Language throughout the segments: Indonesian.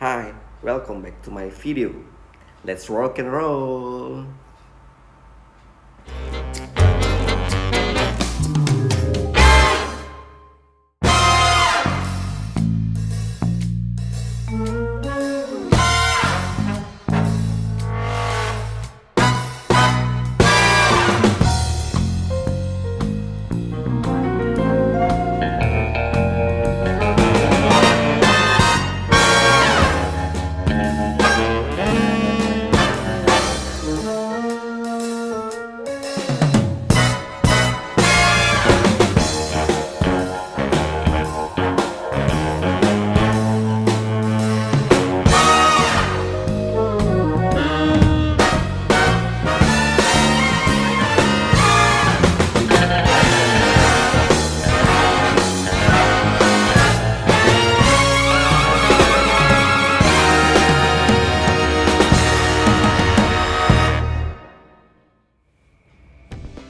Hi, welcome back to my video. Let's rock and roll.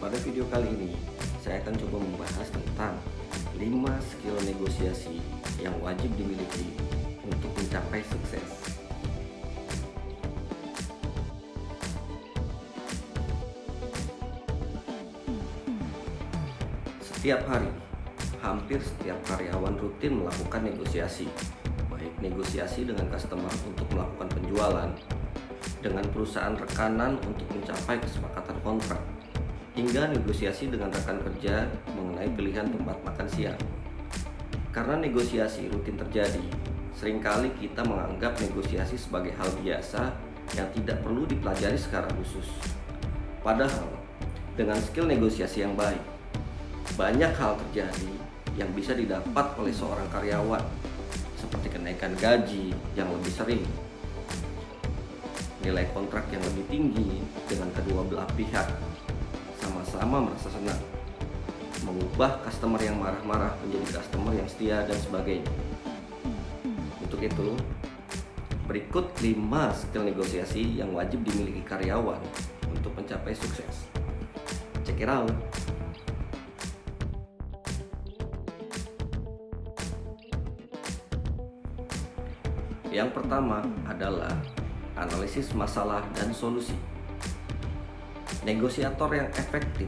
Pada video kali ini, saya akan coba membahas tentang 5 skill negosiasi yang wajib dimiliki untuk mencapai sukses. Setiap hari, hampir setiap karyawan rutin melakukan negosiasi, baik negosiasi dengan customer untuk melakukan penjualan, dengan perusahaan rekanan untuk mencapai kesepakatan kontrak, hingga negosiasi dengan rekan kerja mengenai pilihan tempat makan siang. Karena negosiasi rutin terjadi, seringkali kita menganggap negosiasi sebagai hal biasa yang tidak perlu dipelajari secara khusus. Padahal, dengan skill negosiasi yang baik, banyak hal terjadi yang bisa didapat oleh seorang karyawan, seperti kenaikan gaji yang lebih sering, nilai kontrak yang lebih tinggi dengan kedua belah pihak, sama-sama merasa senang, mengubah customer yang marah-marah menjadi customer yang setia, dan sebagainya. Untuk itu, berikut 5 skill negosiasi yang wajib dimiliki karyawan untuk mencapai sukses. Check it out. Yang pertama adalah analisis masalah dan solusi. Negosiator yang efektif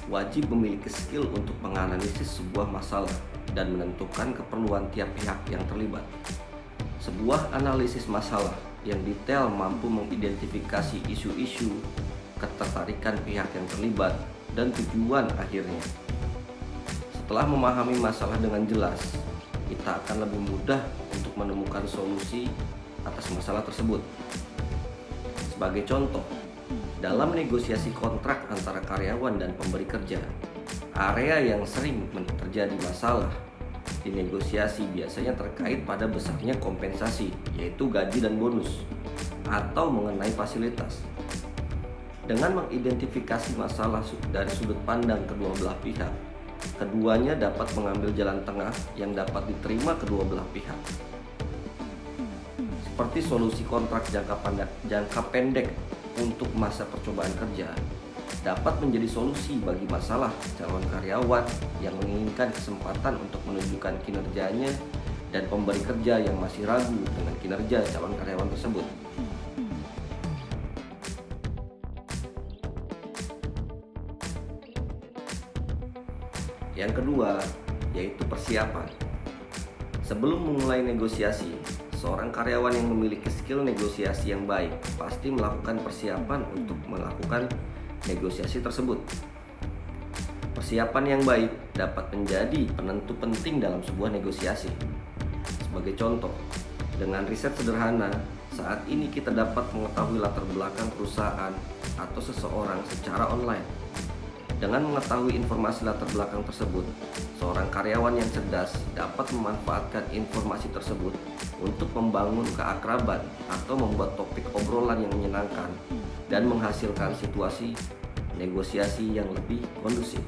wajib memiliki skill untuk menganalisis sebuah masalah dan menentukan keperluan tiap pihak yang terlibat. Sebuah analisis masalah yang detail mampu mengidentifikasi isu-isu, ketertarikan pihak yang terlibat, dan tujuan akhirnya. Setelah memahami masalah dengan jelas, kita akan lebih mudah untuk menemukan solusi atas masalah tersebut. Sebagai contoh, dalam negosiasi kontrak antara karyawan dan pemberi kerja, area yang sering terjadi masalah di negosiasi biasanya terkait pada besarnya kompensasi, yaitu gaji dan bonus, atau mengenai fasilitas. Dengan mengidentifikasi masalah dari sudut pandang kedua belah pihak, keduanya dapat mengambil jalan tengah yang dapat diterima kedua belah pihak. Seperti solusi kontrak jangka pendek untuk masa percobaan kerja dapat menjadi solusi bagi masalah calon karyawan yang menginginkan kesempatan untuk menunjukkan kinerjanya dan pemberi kerja yang masih ragu dengan kinerja calon karyawan tersebut. Yang kedua, yaitu persiapan. Sebelum memulai negosiasi, seorang karyawan yang memiliki skill negosiasi yang baik pasti melakukan persiapan untuk melakukan negosiasi tersebut. Persiapan yang baik dapat menjadi penentu penting dalam sebuah negosiasi. Sebagai contoh, dengan riset sederhana, saat ini kita dapat mengetahui latar belakang perusahaan atau seseorang secara online. Dengan mengetahui informasi latar belakang tersebut, seorang karyawan yang cerdas dapat memanfaatkan informasi tersebut untuk membangun keakraban atau membuat topik obrolan yang menyenangkan dan menghasilkan situasi negosiasi yang lebih kondusif.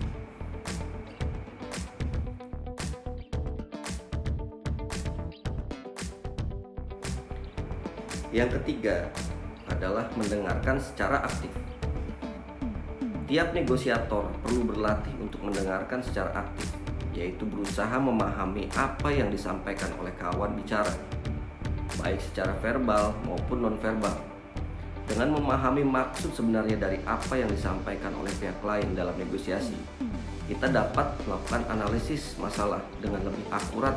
Yang ketiga adalah mendengarkan secara aktif. Tiap negosiator perlu berlatih untuk mendengarkan secara aktif, yaitu berusaha memahami apa yang disampaikan oleh kawan bicara. baik secara verbal maupun nonverbal. Dengan memahami maksud sebenarnya dari apa yang disampaikan oleh pihak lain dalam negosiasi, kita dapat melakukan analisis masalah dengan lebih akurat,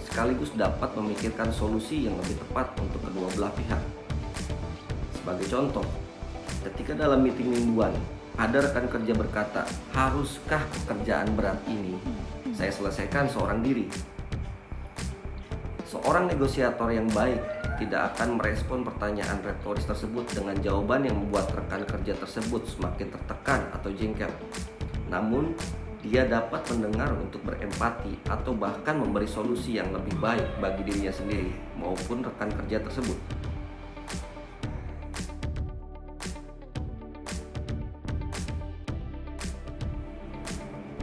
sekaligus dapat memikirkan solusi yang lebih tepat untuk kedua belah pihak. Sebagai contoh, ketika dalam meeting mingguan, ada rekan kerja berkata, "Haruskah pekerjaan berat ini saya selesaikan seorang diri?" Seorang negosiator yang baik tidak akan merespon pertanyaan retoris tersebut dengan jawaban yang membuat rekan kerja tersebut semakin tertekan atau jengkel. Namun, dia dapat mendengar untuk berempati atau bahkan memberi solusi yang lebih baik bagi dirinya sendiri maupun rekan kerja tersebut.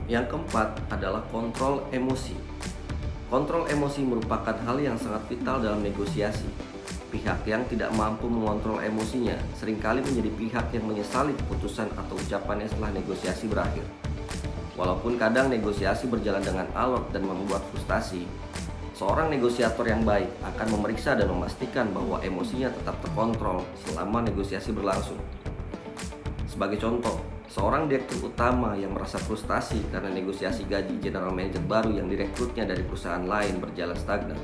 Yang keempat adalah kontrol emosi. Kontrol emosi merupakan hal yang sangat vital dalam negosiasi. Pihak yang tidak mampu mengontrol emosinya seringkali menjadi pihak yang menyesali keputusan atau ucapannya setelah negosiasi berakhir. Walaupun kadang negosiasi berjalan dengan alot dan membuat frustasi, seorang negosiator yang baik akan memeriksa dan memastikan bahwa emosinya tetap terkontrol selama negosiasi berlangsung. Sebagai contoh, seorang direktur utama yang merasa frustasi karena negosiasi gaji general manager baru yang direkrutnya dari perusahaan lain berjalan stagnan.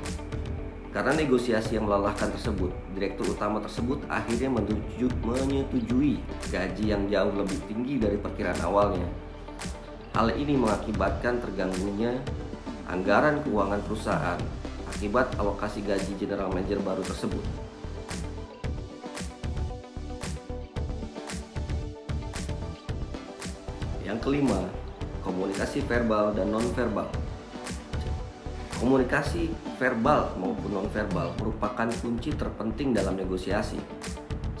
Karena negosiasi yang melelahkan tersebut, direktur utama tersebut akhirnya menyetujui gaji yang jauh lebih tinggi dari perkiraan awalnya. Hal ini mengakibatkan terganggunya anggaran keuangan perusahaan akibat alokasi gaji general manager baru tersebut. Yang kelima, komunikasi verbal dan nonverbal. Komunikasi verbal maupun nonverbal merupakan kunci terpenting dalam negosiasi.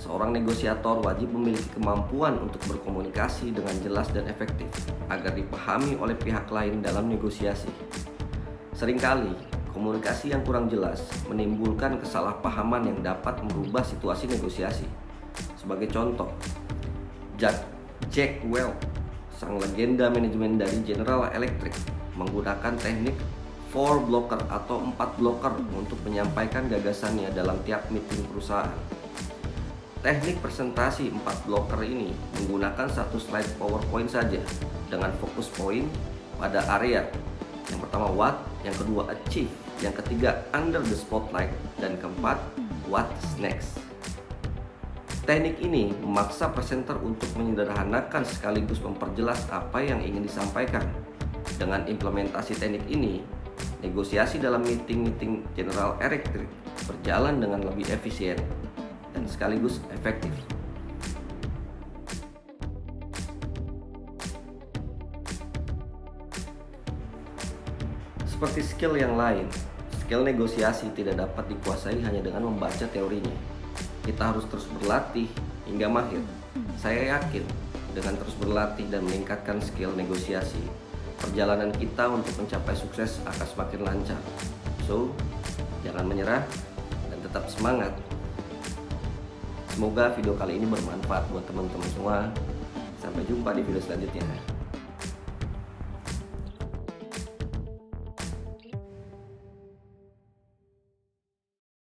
Seorang negosiator wajib memiliki kemampuan untuk berkomunikasi dengan jelas dan efektif agar dipahami oleh pihak lain dalam negosiasi. Seringkali, komunikasi yang kurang jelas menimbulkan kesalahpahaman yang dapat merubah situasi negosiasi. Sebagai contoh, Jack Welch, sang legenda manajemen dari General Electric, menggunakan teknik 4 blocker atau 4 blocker untuk menyampaikan gagasannya dalam tiap meeting perusahaan. Teknik presentasi 4 blocker ini menggunakan satu slide PowerPoint saja dengan fokus poin pada area. Yang pertama what, yang kedua achieve, yang ketiga under the spotlight, dan keempat what's next. Teknik ini memaksa presenter untuk menyederhanakan sekaligus memperjelas apa yang ingin disampaikan. Dengan implementasi teknik ini, negosiasi dalam meeting General Electric berjalan dengan lebih efisien dan sekaligus efektif. Seperti skill yang lain, skill negosiasi tidak dapat dikuasai hanya dengan membaca teorinya. Kita harus terus berlatih hingga mahir. Saya yakin dengan terus berlatih dan meningkatkan skill negosiasi, perjalanan kita untuk mencapai sukses akan semakin lancar. So, jangan menyerah dan tetap semangat. Semoga video kali ini bermanfaat buat teman-teman semua. Sampai jumpa di video selanjutnya.